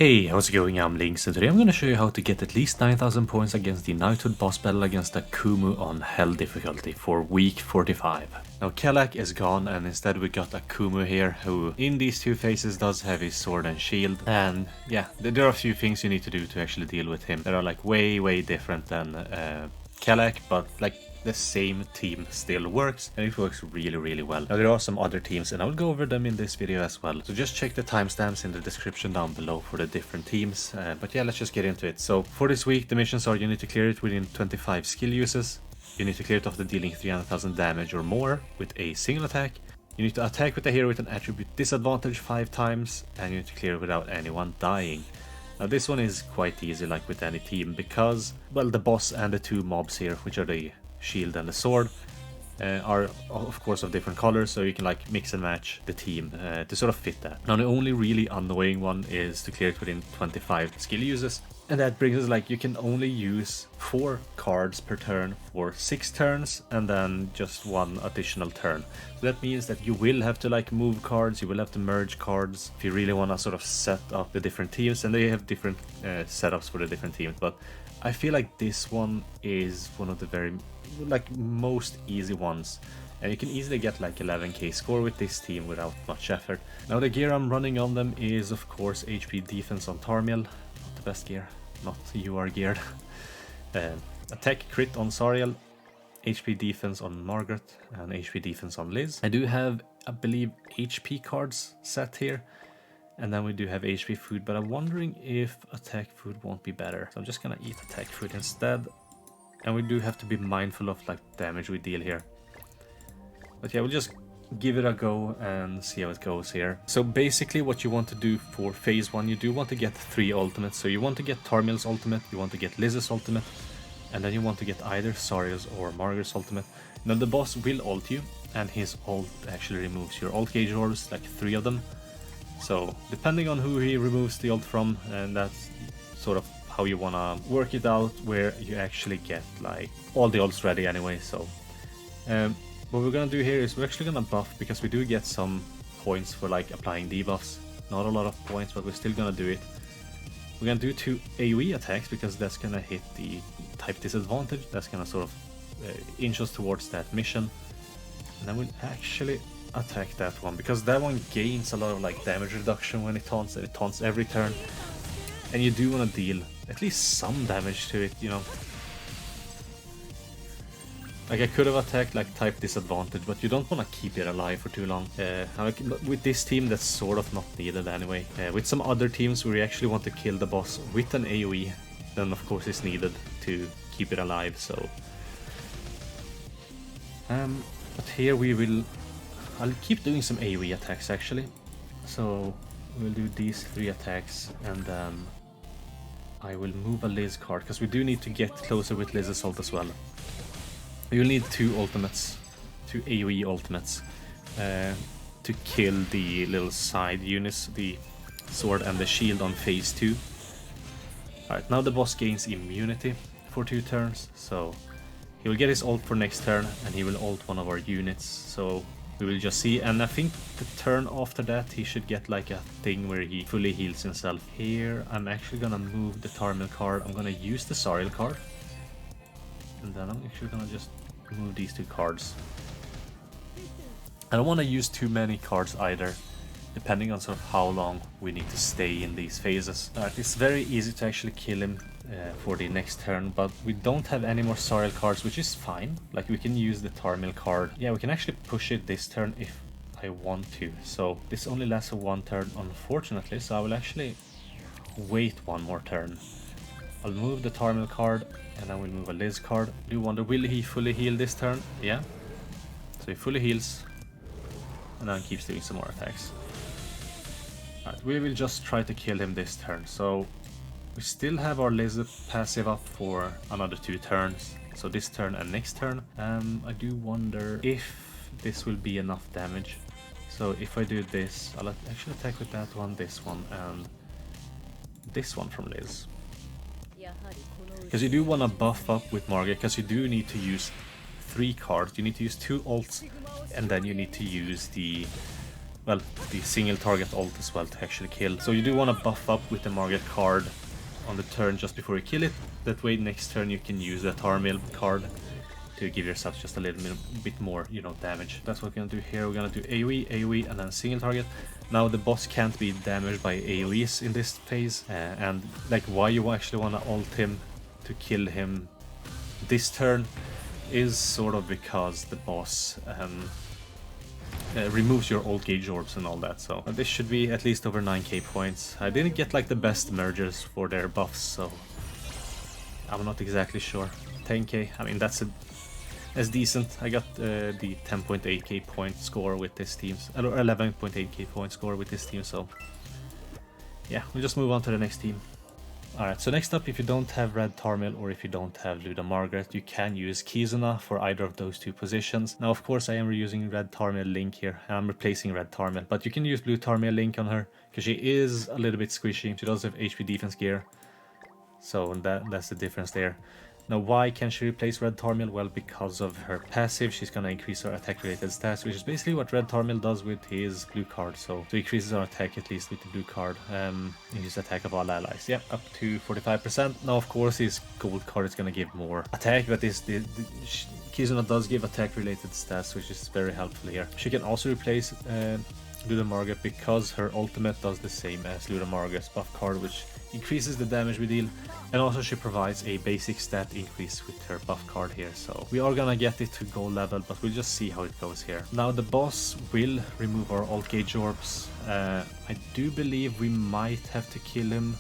Hey, how's it going? I'm Link, so today I'm going to show you how to get at least 9,000 points against the Knighthood boss battle against Akumu on Hell difficulty for week 45. Now Kelak is gone and instead we got Akumu here, who in these two phases does have his sword and shield, and yeah, there are a few things you need to do to actually deal with him that are like way different than Kelak, but like the same team still works, and it works really well. Now there are some other teams and I will go over them in this video as well, so just check the timestamps in the description down below for the different teams. But yeah, let's just get into it. So for this week the missions are: you need to clear it within 25 skill uses, you need to clear it after dealing 300,000 damage or more with a single attack, you need to attack with a hero with an attribute disadvantage 5 times, and you need to clear it without anyone dying. Now this one is quite easy, like with any team, because, well, the boss and the two mobs here, which are the shield and the sword, are of course of different colors, so you can like mix and match the team to sort of fit that. Now the only really annoying one is to clear it within 25 skill uses, and that brings us like you can only use 4 cards per turn for 6 turns and then just 1 additional turn. So that means that you will have to like move cards, you will have to merge cards if you really want to sort of set up the different teams, and they have different setups for the different teams. But I feel like this one is one of the very like most easy ones, and you can easily get like 11k score with this team without much effort. Now the gear I'm running on them is of course HP defense on Tarmiel, not the best gear, not you are geared. Attack crit on Sariel, HP defense on Margaret, and HP defense on Liz. I do have, I believe, HP cards set here, and then we do have HP food, but I'm wondering if attack food won't be better, so I'm just gonna eat attack food instead. And we do have to be mindful of like damage we deal here. But yeah, we'll just give it a go and see how it goes here. So basically what you want to do for phase 1, you do want to get 3 ultimates. So you want to get Tarmiel's ultimate, you want to get Liz's ultimate, and then you want to get either Sariel's or Margaret's ultimate. Now the boss will ult you, and his ult actually removes your ult gauge orbs, like 3 of them. So depending on who he removes the ult from, and that's sort of how you wanna work it out, where you actually get like all the ults ready anyway. So what we're gonna do here is we're actually gonna buff, because we do get some points for like applying debuffs. Not a lot of points, but we're still gonna do it. We're gonna do 2 AoE attacks, because that's gonna hit the type disadvantage. That's gonna sort of inch us towards that mission. And then we'll actually attack that one, because that one gains a lot of like damage reduction when it taunts, and it taunts every turn. And you do want to deal at least some damage to it, you know. Like I could have attacked like type disadvantage, but you don't want to keep it alive for too long. With this team that's sort of not needed anyway. With some other teams where you actually want to kill the boss with an AoE, then of course it's needed to keep it alive. So but here I'll keep doing some AoE attacks actually. So we'll do these 3 attacks, and then I will move a Liz card, because we do need to get closer with Liz's ult as well. You'll need 2 ultimates, 2 AoE ultimates, to kill the little side units, the sword and the shield on phase 2. Alright, now the boss gains immunity for 2 turns, so he will get his ult for next turn, and he will ult one of our units, so we will just see. And I think the turn after that he should get like a thing where he fully heals himself. Here I'm actually gonna move the Tarmiel card, I'm gonna use the Sariel card, and then I'm actually gonna just move these 2 cards. I don't want to use too many cards either, depending on sort of how long we need to stay in these phases. It's very easy to actually kill him for the next turn, but we don't have any more Sariel cards, which is fine. Like we can use the Tarmiel card. Yeah, we can actually push it this turn if I want to. So this only lasts for 1 turn, unfortunately, so I will actually wait 1 more turn. I'll move the Tarmiel card, and then we'll move a Liz card. I do wonder, will he fully heal this turn? Yeah. So he fully heals, and then keeps doing some more attacks. Alright, we will just try to kill him this turn. So we still have our Liz passive up for another 2 turns. So this turn and next turn. I do wonder if this will be enough damage. So if I do this, I'll actually attack with that one, this one, and this one from Liz. Because you do want to buff up with Margaret, because you do need to use 3 cards. You need to use 2 ults, and then you need to use the well, the single target ult as well to actually kill. So you do want to buff up with the Margaret card on the turn just before you kill it. That way next turn you can use the Tarmil card to give yourself just a little bit more, you know, damage. That's what we're gonna do here. We're gonna do AoE, and then single target. Now the boss can't be damaged by AoEs in this phase, and like why you actually wanna ult him to kill him this turn is sort of because the boss removes your old gauge orbs and all that, so this should be at least over 9k points. I didn't get like the best mergers for their buffs, so I'm not exactly sure. 10k, I mean that's decent. I got the 10.8k point score with this team, or 11.8k point score with this team, so yeah, we'll just move on to the next team. Alright, so next up, if you don't have Red Tarmil or if you don't have Luda Margaret, you can use Kizuna for either of those two positions. Now, of course, I am reusing Red Tarmil Link here. I'm replacing Red Tarmil, but you can use Blue Tarmil Link on her, because she is a little bit squishy. She does have HP defense gear, so that's the difference there. Now, why can she replace Red Tarmil? Well, because of her passive, she's gonna increase her attack-related stats, which is basically what Red Tarmil does with his blue card. So increases our attack at least with the blue card, increases attack of all allies. Yeah, up to 45%. Now, of course, his gold card is gonna give more attack, but Kizuna does give attack-related stats, which is very helpful here. She can also replace Luda Margaret because her ultimate does the same as Luda Margaret's buff card, which increases the damage we deal, and also she provides a basic stat increase with her buff card here. So we are gonna get it to gold level, but we'll just see how it goes here. Now the boss will remove our alt gauge orbs. I do believe we might have to kill him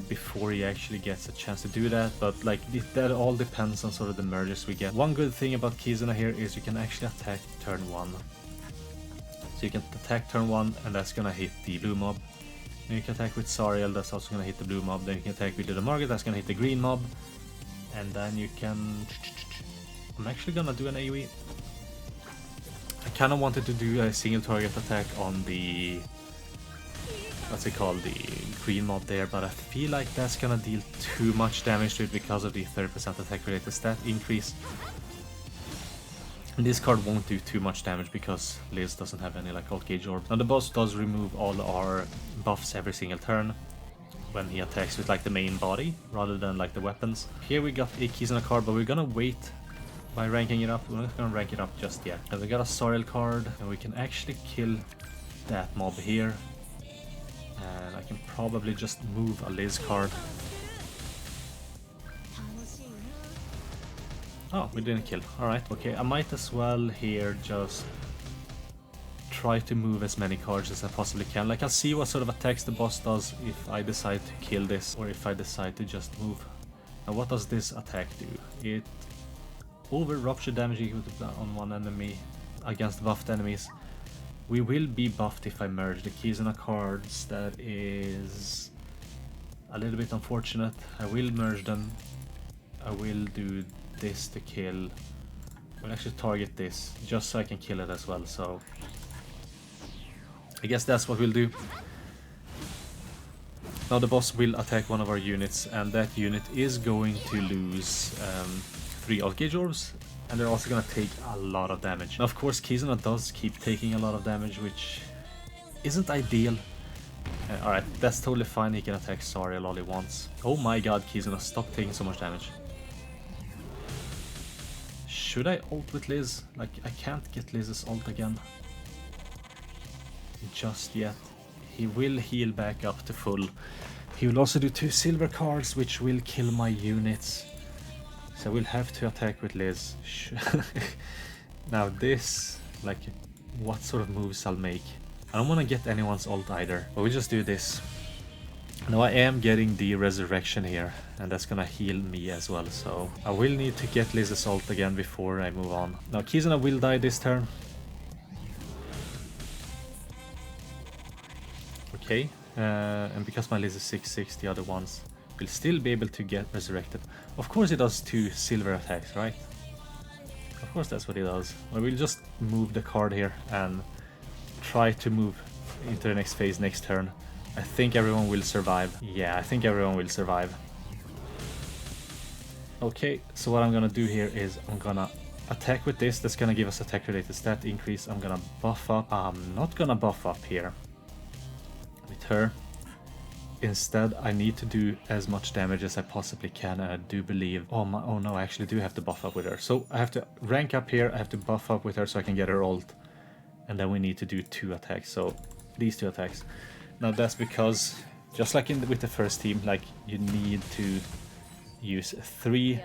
before he actually gets a chance to do that, but like that all depends on sort of the merges we get. One good thing about Kizuna here is you can actually attack turn 1. So you can attack turn 1 and that's gonna hit the blue mob. Then you can attack with Sariel, that's also gonna hit the blue mob. Then you can attack with the Margaret, that's gonna hit the green mob. And then you can... I'm actually gonna do an AoE. I kinda wanted to do a single target attack on the... what's it called? The green mob there, but I feel like that's gonna deal too much damage to it because of the 30% attack related stat increase. And this card won't do too much damage because Liz doesn't have any like alt gauge orbs. Now the boss does remove all our buffs every single turn when he attacks with like the main body rather than like the weapons. Here we got a Kizuna card, but we're gonna wait by ranking it up. We're not gonna rank it up just yet. And we got a Sariel card and we can actually kill that mob here. And I can probably just move a Liz card. Oh, we didn't kill. Alright, okay. I might as well here just try to move as many cards as I possibly can. Like, I'll see what sort of attacks the boss does if I decide to kill this or if I decide to just move. Now, what does this attack do? It over rupture damage equal to on one enemy against buffed enemies. We will be buffed if I merge the Kizuna cards. That is a little bit unfortunate. I will merge them. I will do this to kill. We'll actually target this just so I can kill it as well, so I guess that's what we'll do. Now the boss will attack one of our units, and that unit is going to lose 3 alt gauge orbs, and they're also gonna take a lot of damage. Now of course Kizuna does keep taking a lot of damage, which isn't ideal. Alright, that's totally fine, he can attack Sariel all he wants. Oh my god, Kizuna, stop taking so much damage. Should I ult with Liz? Like, I can't get Liz's ult again just yet. He will heal back up to full. He will also do 2 silver cards, which will kill my units. So we'll have to attack with Liz. Now this, like, what sort of moves I'll make. I don't want to get anyone's ult either, but we'll just do this. Now I am getting the resurrection here, and that's gonna heal me as well, so I will need to get Liz's ult again before I move on. Now Kizuna will die this turn. Okay, and because my Liz is 6/6, the other ones will still be able to get resurrected. Of course it does 2 silver attacks, right? Of course that's what it does. Well, we'll just move the card here and try to move into the next phase next turn. I think everyone will survive. Yeah, I think everyone will survive. Okay, so what I'm gonna do here is I'm gonna attack with this. That's gonna give us attack related stat increase. I'm gonna buff up. I'm not gonna buff up here with her. Instead, I need to do as much damage as I possibly can, and I do believe... Oh no, I actually do have to buff up with her. So I have to rank up here, I have to buff up with her so I can get her ult. And then we need to do 2 attacks, so these 2 attacks. Now that's because, just like with the first team, like you need to use 3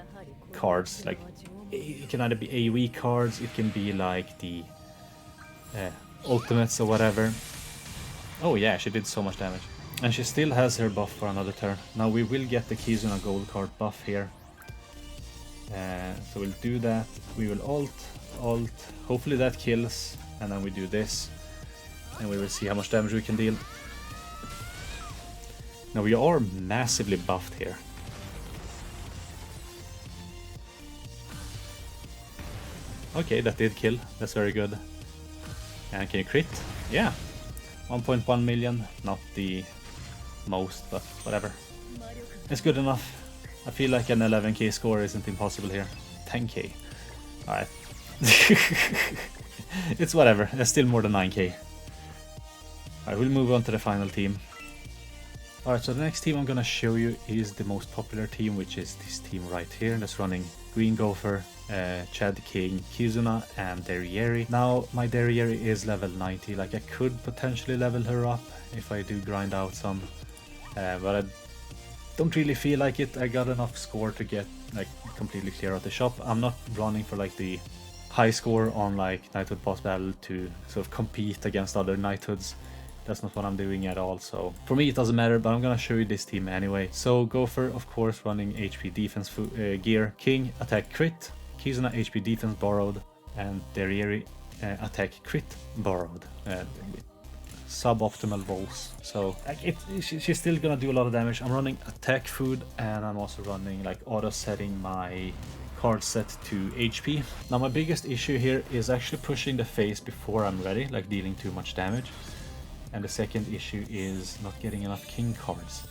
cards. Like it can either be AoE cards, it can be like the ultimates or whatever. Oh yeah, she did so much damage. And she still has her buff for another turn. Now we will get the Kizuna gold card buff here. So we'll do that. We will ult. Hopefully that kills. And then we do this. And we will see how much damage we can deal. Now we are massively buffed here. Okay, that did kill. That's very good. And can you crit? Yeah. 1.1 million. Not the most, but whatever. It's good enough. I feel like an 11k score isn't impossible here. 10k. Alright. It's whatever. It's still more than 9k. Alright, we'll move on to the final team. Alright, so the next team I'm gonna show you is the most popular team, which is this team right here. That's running Green Gopher, Chad King, Kizuna, and Derieri. Now, my Derieri is level 90. Like, I could potentially level her up if I do grind out some. But I don't really feel like it. I got enough score to get like completely clear out the shop. I'm not running for like the high score on like Knighthood boss battle to sort of compete against other Knighthoods. That's not what I'm doing at all. So for me it doesn't matter, but I'm gonna show you this team anyway. So Gopher, of course, running HP defense gear. King attack crit, Kizuna HP defense borrowed, and Derieri attack crit borrowed. Suboptimal rolls, so like she's still gonna do a lot of damage. I'm running attack food, and I'm also running like auto setting my card set to HP. Now my biggest issue here is actually pushing the face before I'm ready, like dealing too much damage. And the second issue is not getting enough king cards.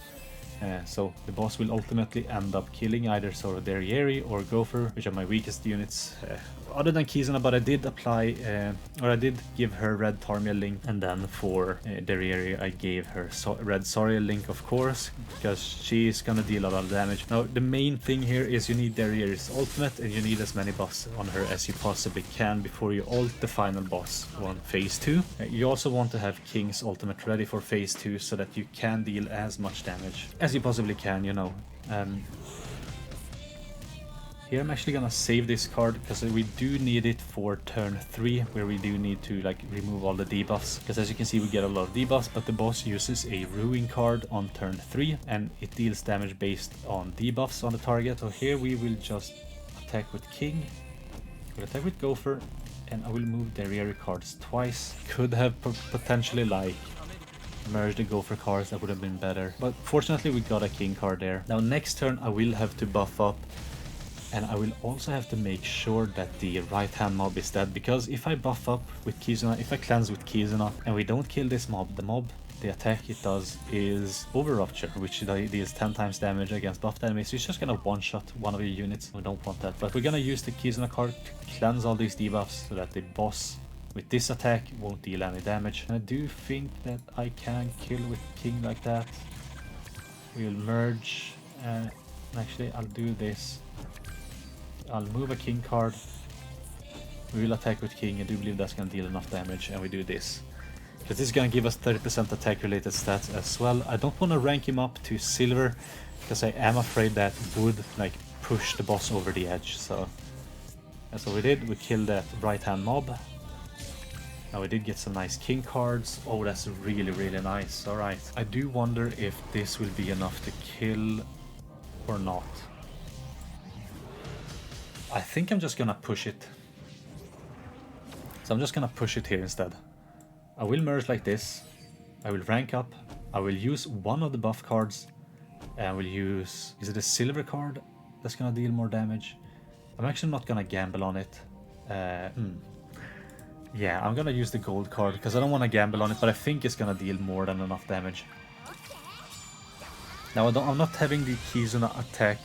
So the boss will ultimately end up killing either sort of Derieri or Gopher, which are my weakest units. Other than Kizuna, but I did apply, or I did give her red Tarmia link, and then for Derieri I gave her red Soriel link, of course, because she's gonna deal a lot of damage. Now the main thing here is you need Derieri's ultimate, and you need as many buffs on her as you possibly can before you ult the final boss on phase 2. You also want to have King's ultimate ready for phase 2 so that you can deal as much damage as you possibly can, you know. Here I'm actually gonna save this card because we do need it for turn 3, where we do need to like remove all the debuffs. Because as you can see, we get a lot of debuffs, but the boss uses a ruin card on turn 3, and it deals damage based on debuffs on the target. So here we will just attack with King, we'll attack with Gopher, and I will move the Derieri cards twice. Could have potentially like merged the Gopher cards, that would have been better. But fortunately we got a King card there. Now next turn I will have to buff up. And I will also have to make sure that the right hand mob is dead, because if I buff up with Kizuna, if I cleanse with Kizuna and we don't kill this mob, the attack it does is Over Rupture, which deals 10 times damage against buffed enemies. So it's just gonna one-shot one of your units. We don't want that. But we're gonna use the Kizuna card to cleanse all these debuffs so that the boss with this attack won't deal any damage. And I do think that I can kill with King like that. We'll merge, and actually I'll do this. I'll move a King card. We will attack with King. I do believe that's going to deal enough damage, and we do this. Because this is going to give us 30% attack related stats as well. I don't want to rank him up to silver, because I am afraid that would like push the boss over the edge. So that's what we did. We killed that right hand mob. Now we did get some nice King cards. Oh, that's really, really nice. Alright. I do wonder if this will be enough to kill or not. I think I'm just gonna push it. So I'm just gonna push it here instead. I will merge like this. I will rank up. I will use one of the buff cards. And I will use... Is it a silver card that's gonna deal more damage? I'm actually not gonna gamble on it. Yeah, I'm gonna use the gold card because I don't want to gamble on it, but I think it's gonna deal more than enough damage. Now I'm not having the Kizuna attack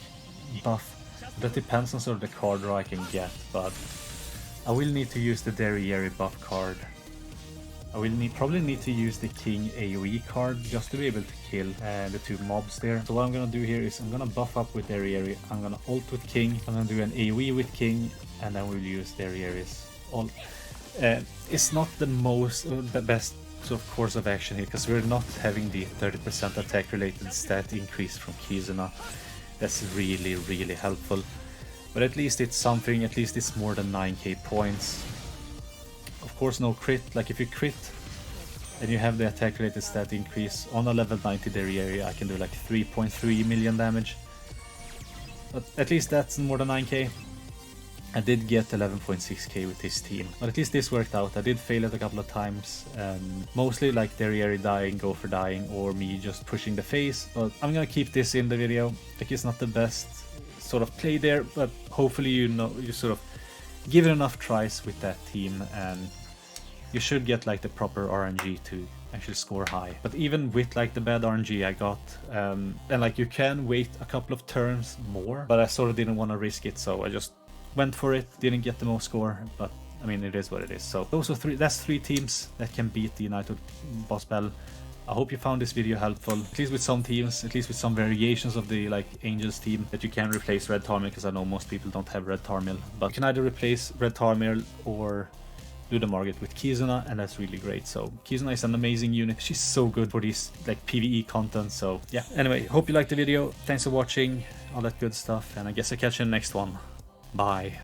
buff. That depends on sort of the card draw I can get, but I will need to use the Derieri buff card. I will probably need to use the King AoE card just to be able to kill the two mobs there. So what I'm gonna do here is I'm gonna buff up with Derieri, I'm gonna ult with King, I'm gonna do an AoE with King, and then we'll use Derieri's ult. It's not the best sort of course of action here, because we're not having the 30% attack related stat increase from Kizuna. That's really, really helpful. But at least it's something, at least it's more than 9k points. Of course no crit, like if you crit and you have the attack related stat increase on a level 90 Derieri, I can do like 3.3 million damage. But at least that's more than 9k. I did get 11.6k with this team, but at least this worked out. I did fail it a couple of times, mostly like Derieri dying, Gopher dying, or me just pushing the face, but I'm gonna keep this in the video. Like, it's not the best sort of play there, but hopefully you sort of give it enough tries with that team and you should get like the proper RNG to actually score high. But even with like the bad RNG I got, and like you can wait a couple of turns more, but I sort of didn't want to risk it, so I just went for it, didn't get the most score, but I mean, it is what it is. So those are that's three teams that can beat the Knighthood boss battle. I hope you found this video helpful, at least with some teams, at least with some variations of the like Angels team that you can replace Red Tarmiel, because I know most people don't have Red Tarmiel, but you can either replace Red Tarmiel or do the Margit with Kizuna, and that's really great. So Kizuna is an amazing unit, she's so good for these like PvE content. So yeah, anyway, hope you liked the video, thanks for watching, all that good stuff, and I guess I'll catch you in the next one. Bye.